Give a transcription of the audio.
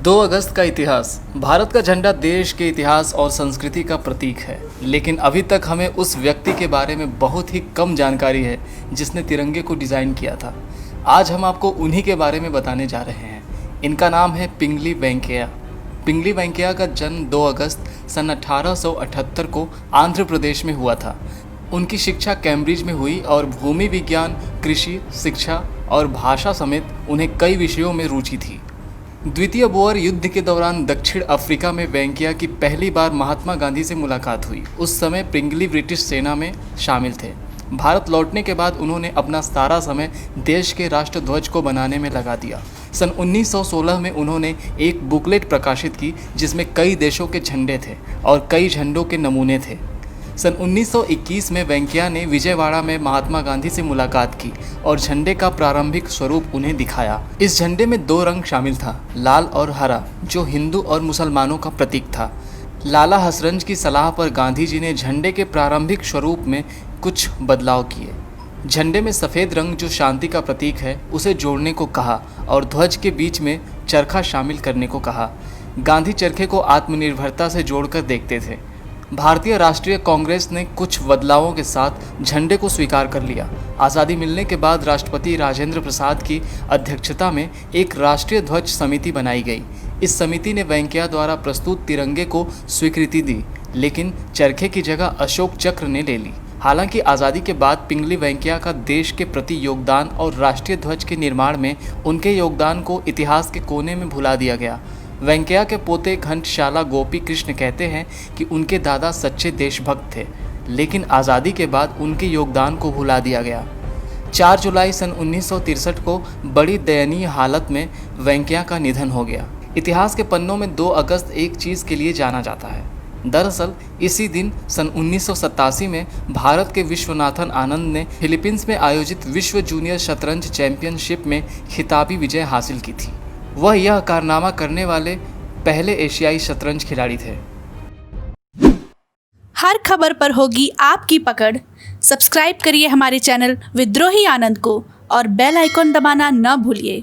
2 अगस्त का इतिहास। भारत का झंडा देश के इतिहास और संस्कृति का प्रतीक है, लेकिन अभी तक हमें उस व्यक्ति के बारे में बहुत ही कम जानकारी है जिसने तिरंगे को डिज़ाइन किया था। आज हम आपको उन्हीं के बारे में बताने जा रहे हैं। इनका नाम है पिंगली वेंकैया। पिंगली वेंकैया का जन्म 2 अगस्त सन 1878 को आंध्र प्रदेश में हुआ था। उनकी शिक्षा कैम्ब्रिज में हुई और भूमि विज्ञान, कृषि, शिक्षा और भाषा समेत उन्हें कई विषयों में रुचि थी। द्वितीय बोअर युद्ध के दौरान दक्षिण अफ्रीका में वेंकैया की पहली बार महात्मा गांधी से मुलाकात हुई। उस समय पिंगली ब्रिटिश सेना में शामिल थे। भारत लौटने के बाद उन्होंने अपना सारा समय देश के राष्ट्रध्वज को बनाने में लगा दिया। सन 1916 में उन्होंने एक बुकलेट प्रकाशित की जिसमें कई देशों के झंडे थे और कई झंडों के नमूने थे। सन 1921 में वेंकैया ने विजयवाड़ा में महात्मा गांधी से मुलाकात की और झंडे का प्रारंभिक स्वरूप उन्हें दिखाया। इस झंडे में 2 रंग शामिल था, लाल और हरा, जो हिंदू और मुसलमानों का प्रतीक था। लाला हसरंज की सलाह पर गांधी जी ने झंडे के प्रारंभिक स्वरूप में कुछ बदलाव किए। झंडे में सफ़ेद रंग, जो शांति का प्रतीक है, उसे जोड़ने को कहा और ध्वज के बीच में चरखा शामिल करने को कहा। गांधी चरखे को आत्मनिर्भरता से जोड़कर देखते थे। भारतीय राष्ट्रीय कांग्रेस ने कुछ बदलावों के साथ झंडे को स्वीकार कर लिया। आज़ादी मिलने के बाद राष्ट्रपति राजेंद्र प्रसाद की अध्यक्षता में एक राष्ट्रीय ध्वज समिति बनाई गई। इस समिति ने वेंकैया द्वारा प्रस्तुत तिरंगे को स्वीकृति दी, लेकिन चरखे की जगह अशोक चक्र ने ले ली। हालांकि आज़ादी के बाद पिंगली वेंकैया का देश के प्रति योगदान और राष्ट्रीय ध्वज के निर्माण में उनके योगदान को इतिहास के कोने में भुला दिया गया। वेंकैया के पोते घंटशाला गोपी कृष्ण कहते हैं कि उनके दादा सच्चे देशभक्त थे, लेकिन आज़ादी के बाद उनके योगदान को भुला दिया गया। 4 जुलाई सन 1963 को बड़ी दयनीय हालत में वेंकैया का निधन हो गया। इतिहास के पन्नों में 2 अगस्त एक चीज़ के लिए जाना जाता है। दरअसल इसी दिन सन 1987 में भारत के विश्वनाथन आनंद ने फिलीपींस में आयोजित विश्व जूनियर शतरंज चैंपियनशिप में खिताबी विजय हासिल की थी। वह यह कारनामा करने वाले पहले एशियाई शतरंज खिलाड़ी थे। हर खबर पर होगी आपकी पकड़। सब्सक्राइब करिए हमारे चैनल विद्रोही आनंद को और बेल आइकॉन दबाना न भूलिए।